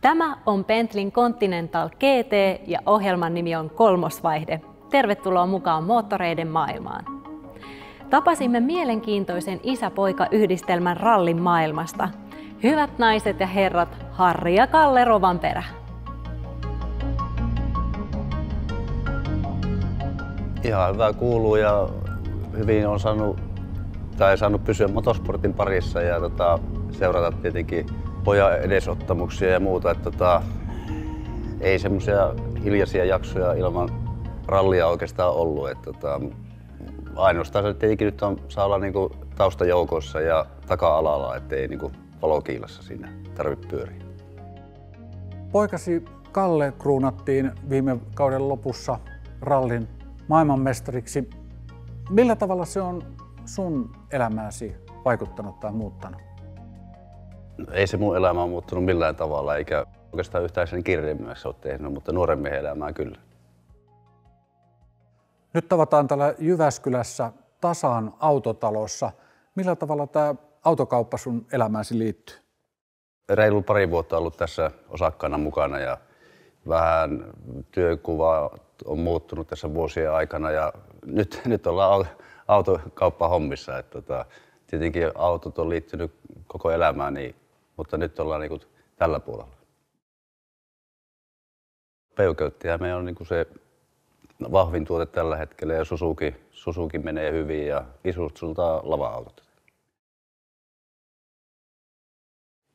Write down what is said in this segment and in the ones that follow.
Tämä on Bentleyn Continental GT ja ohjelman nimi on Kolmosvaihde. Tervetuloa mukaan moottoreiden maailmaan. Tapasimme mielenkiintoisen isä-poika-yhdistelmän rallin maailmasta. Hyvät naiset ja herrat, Harri ja Kalle Rovanperä. Ihan hyvä kuuluu ja hyvin on saanut pysyä motosportin parissa ja seurata tietenkin pojan edesottamuksia ja muuta. Ei semmoisia hiljaisia jaksoja ilman rallia oikeastaan ollut. Ainoastaan se tietenkin nyt saa olla niinku taustajoukossa ja taka-alalla, ettei niinku valokiilassa siinä tarvitse pyöriä. Poikasi Kalle kruunattiin viime kauden lopussa rallin maailmanmestariksi. Millä tavalla se on sun elämääsi vaikuttanut tai muuttanut? Ei se mun elämä ole muuttunut millään tavalla, eikä oikeastaan yhtään sen kirjeenmies ole tehnyt, mutta nuoren miehen elämää kyllä. Nyt tavataan täällä Jyväskylässä Tasan autotalossa. Millä tavalla tämä autokauppa sun elämääsi liittyy? Reilu pari vuotta ollut tässä osakkaana mukana ja vähän työkuva on muuttunut tässä vuosien aikana ja nyt ollaan autokauppahommissa. Tietenkin autot on liittynyt koko elämään, mutta nyt ollaan niin kuin tällä puolella. Peukeyttäjä meidän on niin kuin se vahvin tuote tällä hetkellä ja Suzuki menee hyvin ja Isuzuilta lava-autot.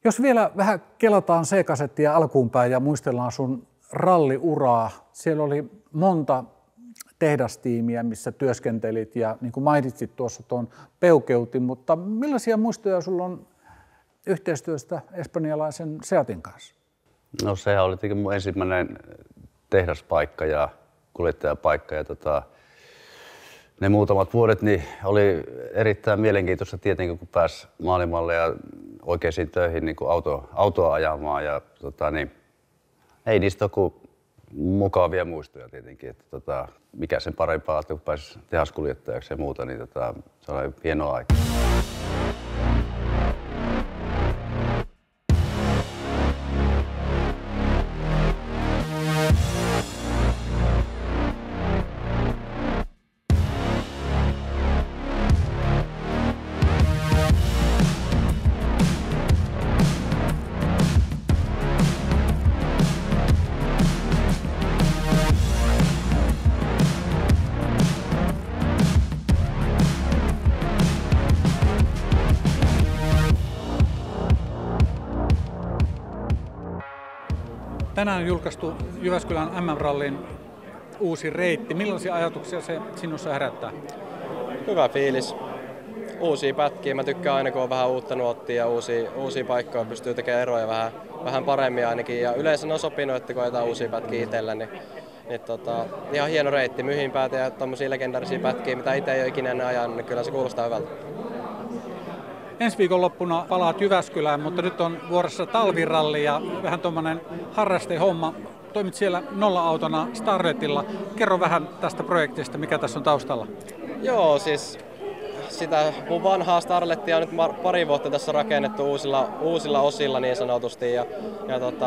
Jos vielä vähän kelataan C-kasettia alkuunpäin ja muistellaan sun ralliuraa. Siellä oli monta tehdastiimiä, missä työskentelit ja niin kuin mainitsit tuossa tuon Peukeutin, mutta millaisia muistoja sulla on yhteistyöstä espanjalaisen Seatin kanssa? No sehän oli tietenkin mun ensimmäinen tehdaspaikka ja kuljettajapaikka ja ne muutamat vuodet niin oli erittäin mielenkiintoista tietenkin, kun pääsi maailmalle ja oikeisiin töihin niin kuin autoa ajamaan ja ei niistä ole kuin mukavia muistoja tietenkin, että mikä sen parempaa, että kun pääsi tehaskuljettajaksi ja muuta, niin se oli hienoa aikaa. Tänään on julkaistu Jyväskylän MM-rallin uusi reitti. Millaisia ajatuksia se sinussa herättää? Hyvä fiilis. Uusia pätkiä. Mä tykkään aina, kun on vähän uutta nuottia ja uusia paikkoja, pystyy tekemään eroja vähän paremmin ainakin. Ja yleensä ne on sopinut, että kun jotain uusia pätkiä itsellä, niin ihan hieno reitti. Myhinpäät ja tommosia legendaarisia pätkiä, mitä itse ei ole ikinä ennen ajanut, niin kyllä se kuulostaa hyvältä. Ensi viikonloppuna palaat Jyväskylään, mutta nyt on vuorossa talviralli ja vähän tuommoinen harrastehomma. Toimit siellä nolla-autona Starletilla. Kerro vähän tästä projektista, mikä tässä on taustalla. Joo, siis sitä mun vanhaa Starlettia on nyt pari vuotta tässä rakennettu uusilla osilla niin sanotusti. Ja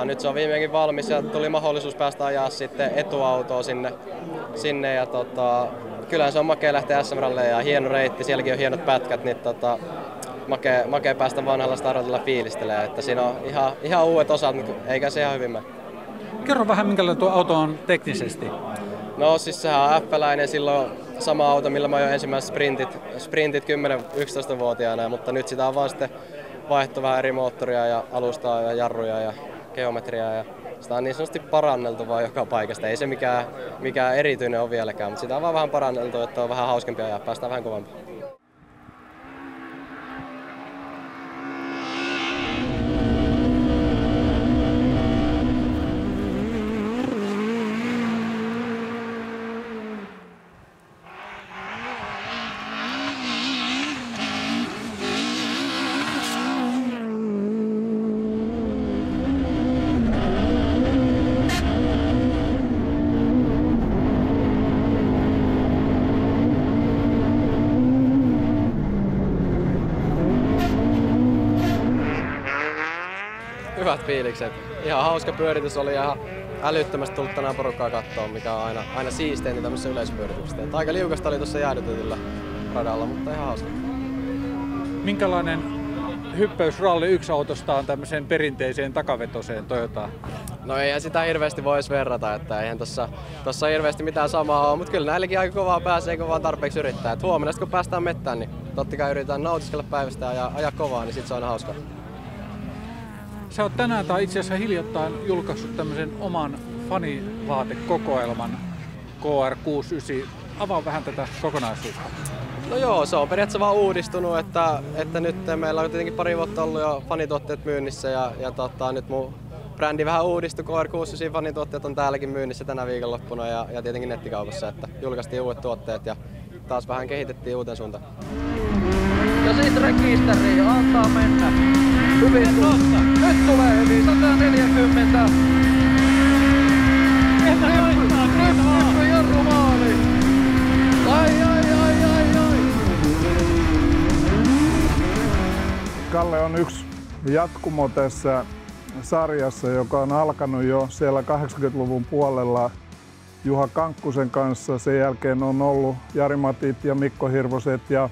nyt se on viimeinkin valmis ja tuli mahdollisuus päästä ajaa sitten etuautoa sinne ja kyllä se on makea lähteä SM-ralleen ja hieno reitti, sielläkin on hienot pätkät, niin makea päästä vanhalla Starletilla fiilistelemään, että siinä on ihan uudet osat, eikä se ihan hyvin mene. Kerro vähän, minkälainen tuo auto on teknisesti. No siis sehän on F-läinen, silloin sama auto, millä mä ajoin ensimmäiset sprintit 10-11-vuotiaana, mutta nyt sitä on vaan sitten vaihtu vähän eri moottoria ja alustaa ja jarruja ja geometriaa ja sitä on niin sanotusti paranneltu vaan joka paikasta. Ei se mikään erityinen ole vieläkään, mutta sitä on vaan vähän paranneltu, että on vähän hauskempia ja päästään vähän kovempaa. Hyvät fiilikset. ihan hauska pyöritys oli ja ihan älyttömästi tullut tänään porukkaa katsoa, mikä on aina siisteintä tämmöisessä yleispyörityksessä. Aika liukasta oli tuossa jäädytetyllä radalla, mutta ihan hauska. Minkälainen hyppäys Ralli 1 autostaan tämmöiseen perinteiseen takavetoseen Toyotaan? No eihän sitä hirveästi voisi verrata, että eihän tossa hirveästi mitään samaa ole, mutta kyllä näilläkin aika kovaa pääsee, kun vaan tarpeeksi yrittää. Et huomenna kun päästään mettään, niin totta kai yritetään nautiskella päivästä ja ajaa kovaa, niin sit se on aina hauskaa. Sä oot tänään tai itse asiassa hiljattain julkaissut tämmöisen oman fanivaatekokoelman KR69. Avaa vähän tätä kokonaisuutta. No joo, se on periaatteessa vaan uudistunut, että nyt meillä on tietenkin pari vuotta ollut jo fanituotteet myynnissä ja nyt mun brändi vähän uudistui, KR69 fanituotteet on täälläkin myynnissä tänä viikonloppuna ja tietenkin nettikaupassa, että julkaistiin uudet tuotteet ja taas vähän kehitettiin uuteen suuntaan. Ja sit rekisteri, antaa mennä. Hyvin nyt tulee hyvin, 140. Ryppy jarru maali. Ai. Kalle on yksi jatkumo tässä sarjassa, joka on alkanut jo siellä 80-luvun puolella Juha Kankkusen kanssa. Sen jälkeen on ollut Jari Matit ja Mikko Hirvoset ja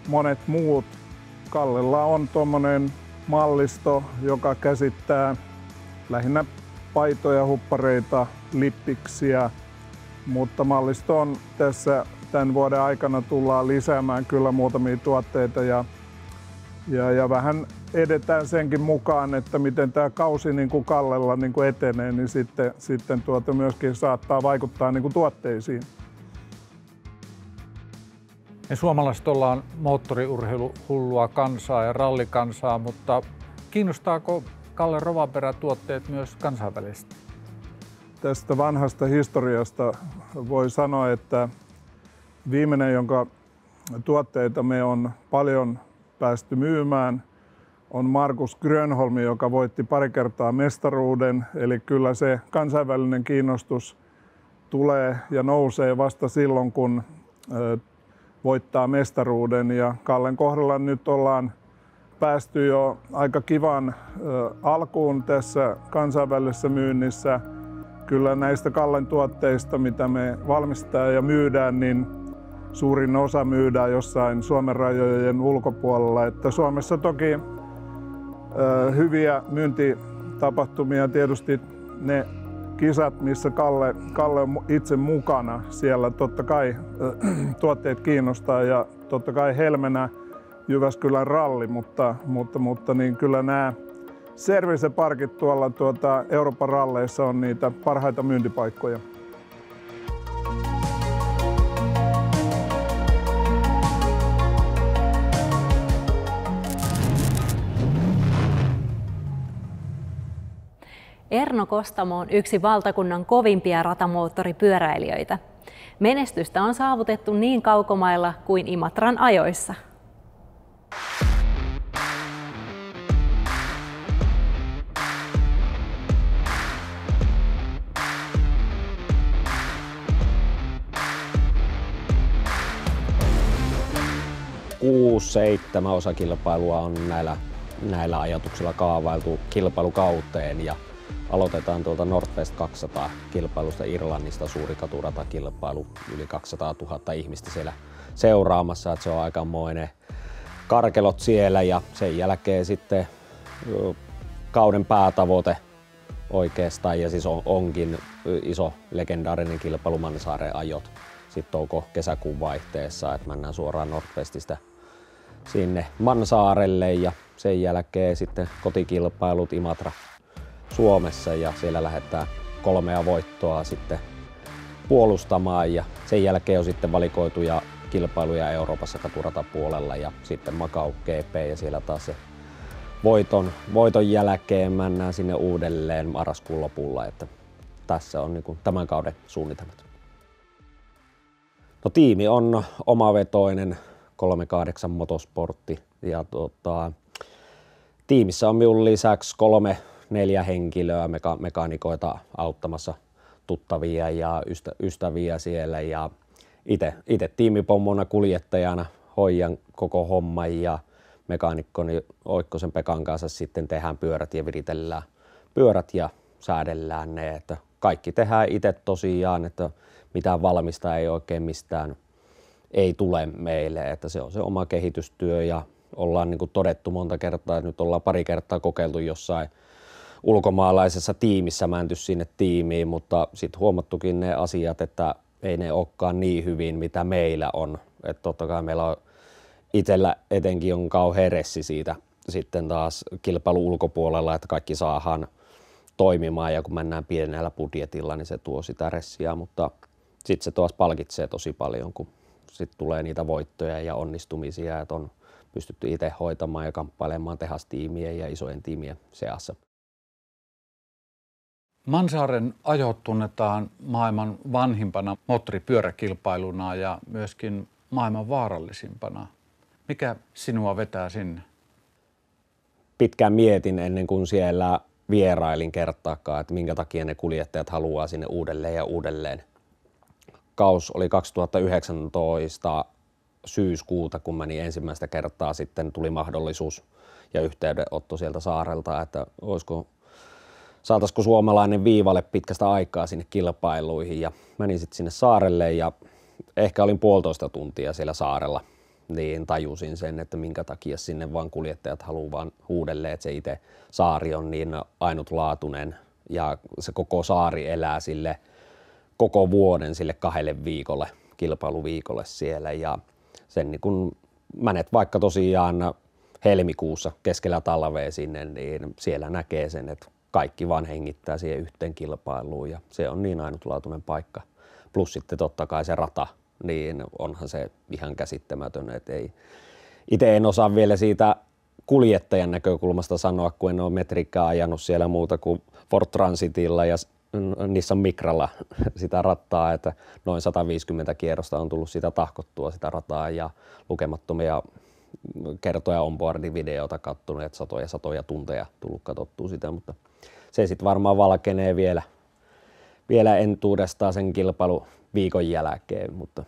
monet muut. Kallella on tuommoinen mallisto, joka käsittää lähinnä paitoja, huppareita, lippiksiä, mutta mallisto on tässä tämän vuoden aikana tullaan lisäämään kyllä muutamia tuotteita ja vähän edetään senkin mukaan, että miten tämä kausi niin kuin Kallella niin kuin etenee, niin sitten myöskin saattaa vaikuttaa niin kuin tuotteisiin. Me suomalaiset ollaan moottoriurheiluhullua kansaa ja rallikansaa, mutta kiinnostaako Kalle Rovanperä tuotteet myös kansainvälisesti? Tästä vanhasta historiasta voi sanoa, että viimeinen, jonka tuotteita me on paljon päästy myymään, on Markus Grönholm, joka voitti pari kertaa mestaruuden. Eli kyllä se kansainvälinen kiinnostus tulee ja nousee vasta silloin, kun voittaa mestaruuden. Ja Kallen kohdalla nyt ollaan päästy jo aika kivan alkuun tässä kansainvälisessä myynnissä. Kyllä näistä Kallen tuotteista, mitä me valmistetaan ja myydään, niin suurin osa myydään jossain Suomen rajojen ulkopuolella. Että Suomessa toki hyviä myyntitapahtumia, tietysti ne kisat, missä Kalle on itse mukana. Siellä totta kai tuotteet kiinnostaa ja totta kai helmenä Jyväskylän ralli, mutta niin kyllä nämä serviceparkit tuolla Euroopan ralleissa on niitä parhaita myyntipaikkoja. Erno Kostamo on yksi valtakunnan kovimpia ratamoottoripyöräilijöitä. Menestystä on saavutettu niin kaukomailla kuin Imatran ajoissa. Seitsemän osakilpailua on näillä ajatuksilla kaavailtu kilpailukauteen ja aloitetaan tuolta Northwest 200 kilpailusta Irlannista, suuri katurata-kilpailu, yli 200 000 ihmistä siellä seuraamassa, että se on aikamoinen karkelot siellä ja sen jälkeen sitten kauden päätavoite oikeastaan ja siis onkin iso legendaarinen kilpailu Mansaaren ajot sitten touko-kesäkuun vaihteessa, että mennään suoraan Northwestistä sinne Mansaarelle ja sen jälkeen sitten kotikilpailut Imatra Suomessa ja siellä lähdetään 3 voittoa sitten puolustamaan ja sen jälkeen on sitten valikoituja kilpailuja Euroopassa katuratapuolella ja sitten Macau GP ja siellä taas se voiton jälkeen mennään sinne uudelleen marraskuun lopulla, että tässä on niin kuin tämän kauden suunnitelmat. No, tiimi on omavetoinen 38 motosportti ja tiimissä on minun lisäksi 3-4 henkilöä, mekaanikoita auttamassa tuttavia ja ystäviä siellä ja itse tiimipommona kuljettajana hoidan koko homman ja mekaanikkoni Oikkosen Pekan kanssa sitten tehdään pyörät ja viritellään pyörät ja säädellään ne, että kaikki tehdään itse tosiaan, että mitään valmista ei oikein mistään ei tule meille, että se on se oma kehitystyö ja ollaan niin kuin todettu monta kertaa, että nyt ollaan pari kertaa kokeiltu jossain ulkomaalaisessa tiimissä menty sinne tiimiin, mutta sitten huomattukin ne asiat, että ei ne olekaan niin hyvin, mitä meillä on. Että totta kai meillä on itsellä etenkin on kauhean ressi siitä sitten taas kilpailu ulkopuolella, että kaikki saadaan toimimaan ja kun mennään pienellä budjetilla, niin se tuo sitä ressiä, mutta sitten se taas palkitsee tosi paljon, kun sitten tulee niitä voittoja ja onnistumisia, että on pystytty itse hoitamaan ja kamppailemaan tehastiimien ja isojen tiimien seassa. Mansaaren ajot tunnetaan maailman vanhimpana moottoripyöräkilpailuna ja myöskin maailman vaarallisimpana. Mikä sinua vetää sinne? Pitkään mietin ennen kuin siellä vierailin kertaakaan, että minkä takia ne kuljettajat haluaa sinne uudelleen ja uudelleen. Kaus oli 2019 syyskuuta, kun meni ensimmäistä kertaa, sitten tuli mahdollisuus ja yhteydenotto sieltä saarelta, että saataisiko suomalainen viivalle pitkästä aikaa sinne kilpailuihin ja menin sitten sinne saarelle ja ehkä olin 1,5 tuntia siellä saarella, niin tajusin sen, että minkä takia sinne vaan kuljettajat haluaa vaan uudelleen, että se itse saari on niin ainutlaatuinen ja se koko saari elää sille koko vuoden sille 2 viikolle, kilpailuviikolle siellä ja sen niin kun menet vaikka tosiaan helmikuussa keskellä talvea sinne, niin siellä näkee sen, että kaikki vaan hengittää siihen yhteen kilpailuun ja se on niin ainutlaatuinen paikka. Plus sitten totta kai se rata, niin onhan se ihan käsittämätön, että itse en osaa vielä siitä kuljettajan näkökulmasta sanoa, kun en ole metriikkaa ajanut siellä muuta kuin Ford Transitilla ja Nissan Micralla sitä rattaa, että noin 150 kierrosta on tullut sitä tahkottua sitä rataa ja lukemattomia kertoja onboardi-videota kattonut, että satoja tunteja tullut katsottua sitä, mutta se sitten varmaan valkenee vielä entuudestaan sen kilpailuviikon jälkeen, mutta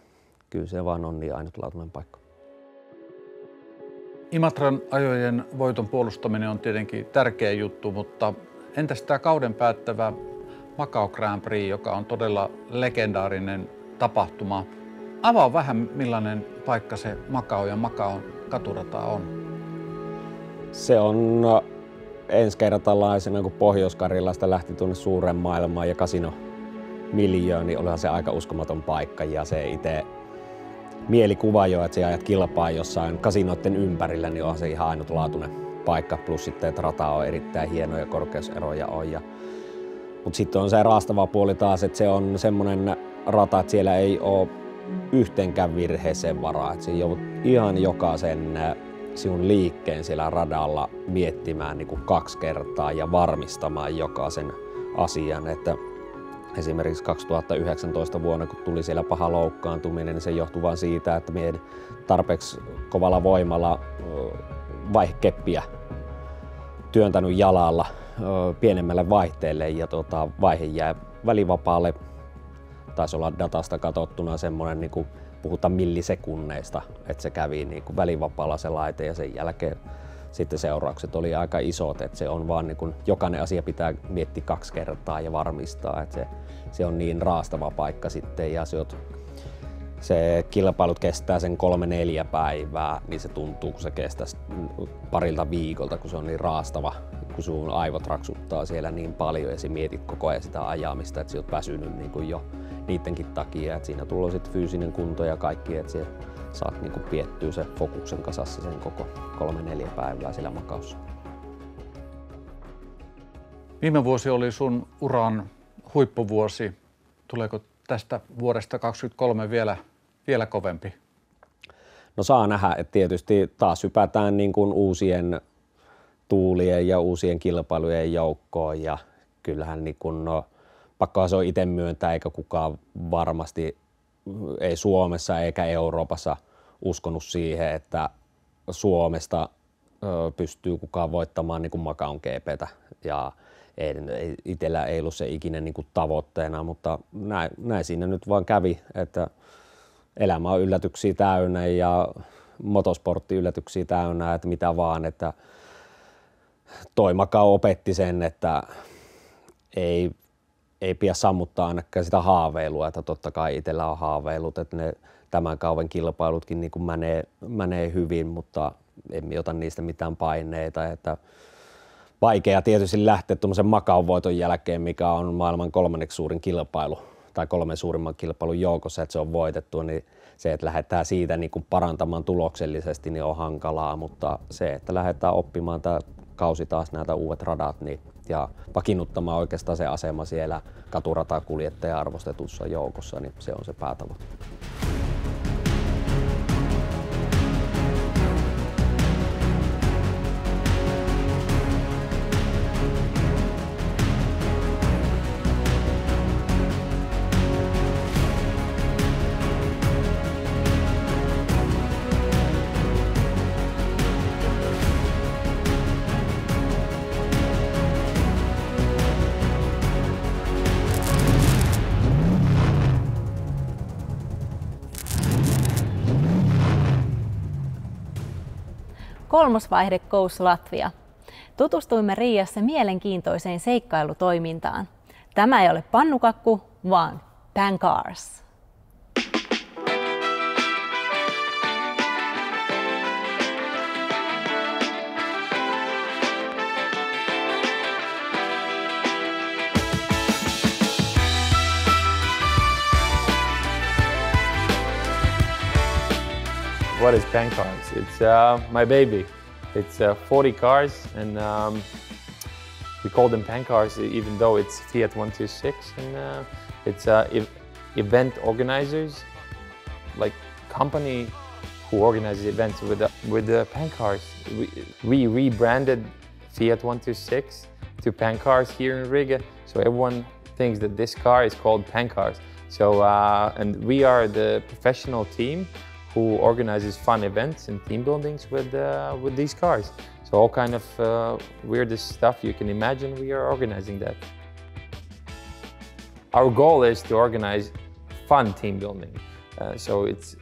kyllä se vaan on niin ainutlaatuinen paikka. Imatran ajojen voiton puolustaminen on tietenkin tärkeä juttu, mutta entäs tämä kauden päättävä Macau Grand Prix, joka on todella legendaarinen tapahtuma. Avaa vähän, millainen paikka se Macau ja Macaun katurata on. Se on ensikertalaisena, kun Pohjois-Karjalasta lähti tuonne suuren maailmaan ja kasino miljöön, niin olihan se aika uskomaton paikka ja se itse mielikuva jo, että se ajat kilpaa jossain kasinoiden ympärillä, niin on se ihan ainutlaatuinen paikka. Plus sitten, että rata on erittäin hieno ja korkeuseroja on. Mutta sitten on se raastava puoli taas, että se on semmoinen rata, että siellä ei ole yhteenkään virheeseen varaa. Että se joudut ihan jokaisen sinun liikkeen siellä radalla miettimään niin kuin 2 kertaa ja varmistamaan jokaisen asian. Että esimerkiksi 2019 vuonna, kun tuli siellä paha loukkaantuminen, niin se johtui vain siitä, että minä en tarpeeksi kovalla voimalla vaihekeppiä työntänyt jalalla pienemmälle vaihteelle ja vaihe jäi välivapaalle. Taisi olla datasta katsottuna semmoinen, niin kuin puhutaan millisekunneista, että se kävi niin kuin välivapaalla se laite ja sen jälkeen sitten seuraukset oli aika isot, että se on vaan niin kuin, jokainen asia pitää miettiä 2 kertaa ja varmistaa, että se on niin raastava paikka sitten ja se kilpailut kestää sen 3-4 päivää, niin se tuntuu, kun se kestäisi parilta viikolta, kun se on niin raastava, kun sun aivot raksuttaa siellä niin paljon ja sä mietit koko ajan sitä ajamista, että sä oot väsynyt niin kuin jo niidenkin takia, että siinä tulee sitten fyysinen kunto ja kaikki, että sä saat niin kuin piettyä se fokuksen kasassa sen koko 3-4 päivää siellä Macaussa. Viime vuosi oli sun uran huippuvuosi. Tuleeko tästä vuodesta 2023 vielä kovempi? No saa nähdä, että tietysti taas hypätään niin kuin uusien tuulien ja uusien kilpailujen joukkoon ja kyllähän niin kuin, pakkohan se on itse myöntää eikä kukaan varmasti ei Suomessa eikä Euroopassa uskonut siihen, että Suomesta pystyy kukaan voittamaan niin kuin Macaun GP:tä ja itsellä ei ollut se ikinä niin kuin tavoitteena, mutta näin siinä nyt vaan kävi, että elämä on yllätyksiä täynnä ja motosportti yllätyksiä täynnä, että mitä vaan, että toi Macau opetti sen, että ei pidä sammuttaa ainakaan sitä haaveilua, että totta kai itsellä on haaveilut, että ne tämän kauan kilpailutkin niin kuin menee hyvin, mutta emme ota niistä mitään paineita. Että vaikea tietysti lähteä tuommoisen Macaon voiton jälkeen, mikä on maailman 3. suurin kilpailu tai 3 suurimman kilpailun joukossa, että se on voitettu, niin se, että lähdetään siitä niin kuin parantamaan tuloksellisesti, niin on hankalaa, mutta se, että lähdetään oppimaan tämä kausi taas näitä uudet radat niin, ja vakiinnuttamaan oikeastaan se asema siellä katuratakuljettajan arvostetussa joukossa, niin se on se päätavoite. Kolmosvaihde Goes Latvia. Tutustuimme Riiassa mielenkiintoiseen seikkailutoimintaan. Tämä ei ole pannukakku, vaan Pancars. What is Pancars? It's my baby. It's 40 cars, and we call them Pancars, even though it's Fiat 126. And it's event organizers, like company who organizes events with the Pancars. We rebranded Fiat 126 to Pancars here in Riga, so everyone thinks that this car is called Pancars. So and we are the professional team who organizes fun events and team buildings with these cars. So all kind of weirdest stuff you can imagine, we are organizing that. Our goal is to organize fun team building. So it's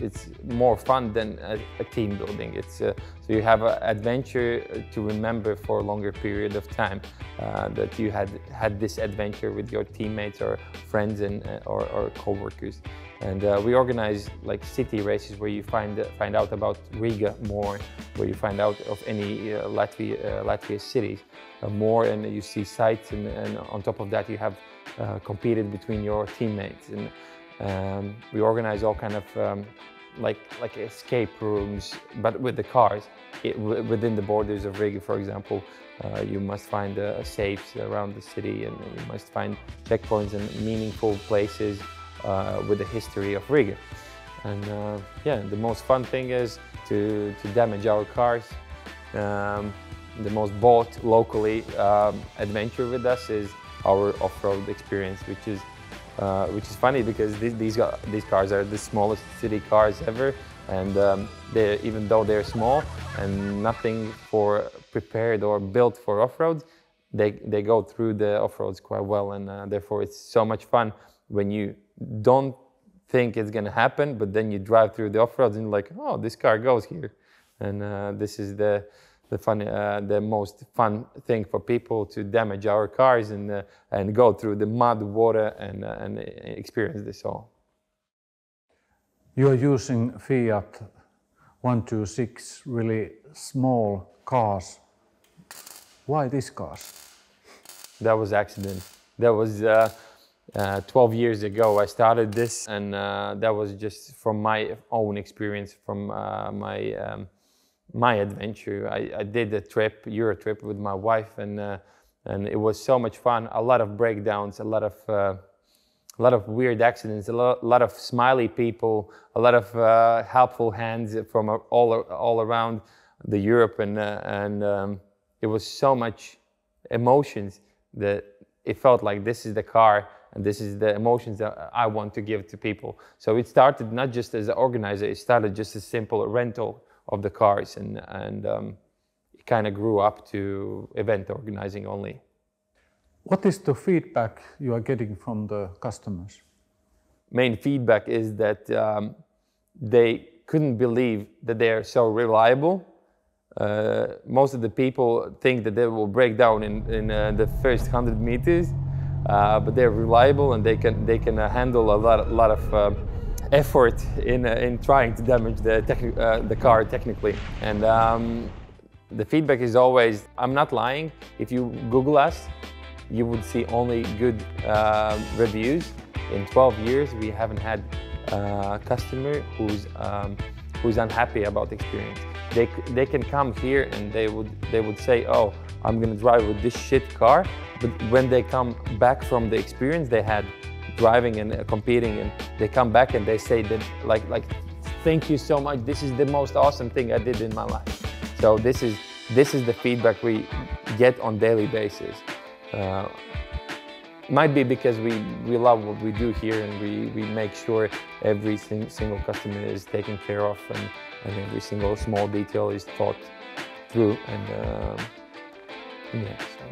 more fun than a team building. It's so you have an adventure to remember for a longer period of time. That you had this adventure with your teammates or friends and or co-workers. And we organize like city races where you find out about Riga more, where you find out of any Latvia cities more, and you see sights, and on top of that you have competed between your teammates. And we organize all kind of like escape rooms, but with the cars. Within the borders of Riga, for example, you must find safes around the city, and you must find checkpoints and meaningful places with the history of Riga. And yeah, the most fun thing is to damage our cars. The most bought locally adventure with us is our off-road experience, which is funny because these cars are the smallest city cars ever, and even though they're small and nothing prepared or built for off-roads, they go through the off-roads quite well, and therefore it's so much fun when you don't think it's gonna happen, but then you drive through the off-roads and you're like, oh, this car goes here, and this is the most fun thing for people, to damage our cars and go through the mud, water, and experience this all. You are using Fiat 126, really small cars. Why these cars? That was accident. That was 12 years ago I started this, and that was just from my own experience, from my adventure. I did a Euro trip with my wife, and it was so much fun. A lot of breakdowns, a lot of weird accidents, a lot of smiley people, a lot of helpful hands from all around the Europe, and it was so much emotions that it felt like this is the car. And this is the emotions that I want to give to people. So it started not just as an organizer, it started just a simple rental of the cars, and it kind of grew up to event organizing only. What is the feedback you are getting from the customers? Main feedback is that they couldn't believe that they are so reliable. Most of the people think that they will break down in the first 100 meters. but they're reliable and they can handle a lot of effort in trying to damage the car technically. And the feedback is always, I'm not lying, if you Google us, you would see only good reviews. In 12 years, we haven't had a customer who's unhappy about the experience. They can come here and they would say, oh, I'm gonna drive with this shit car, but when they come back from the experience they had driving and competing, and they come back and they say that like thank you so much, this is the most awesome thing I did in my life. So this is the feedback we get on daily basis. Might be because we love what we do here, and we make sure every single customer is taken care of, and every single small detail is thought through, and yeah. So.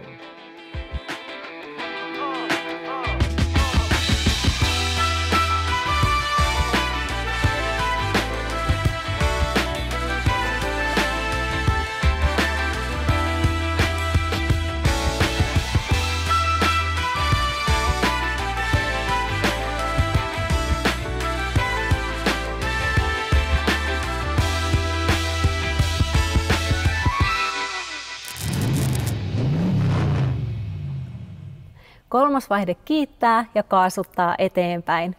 Kolmas vaihde kiittää ja kaasuttaa eteenpäin.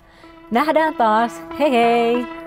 Nähdään taas. Hei hei!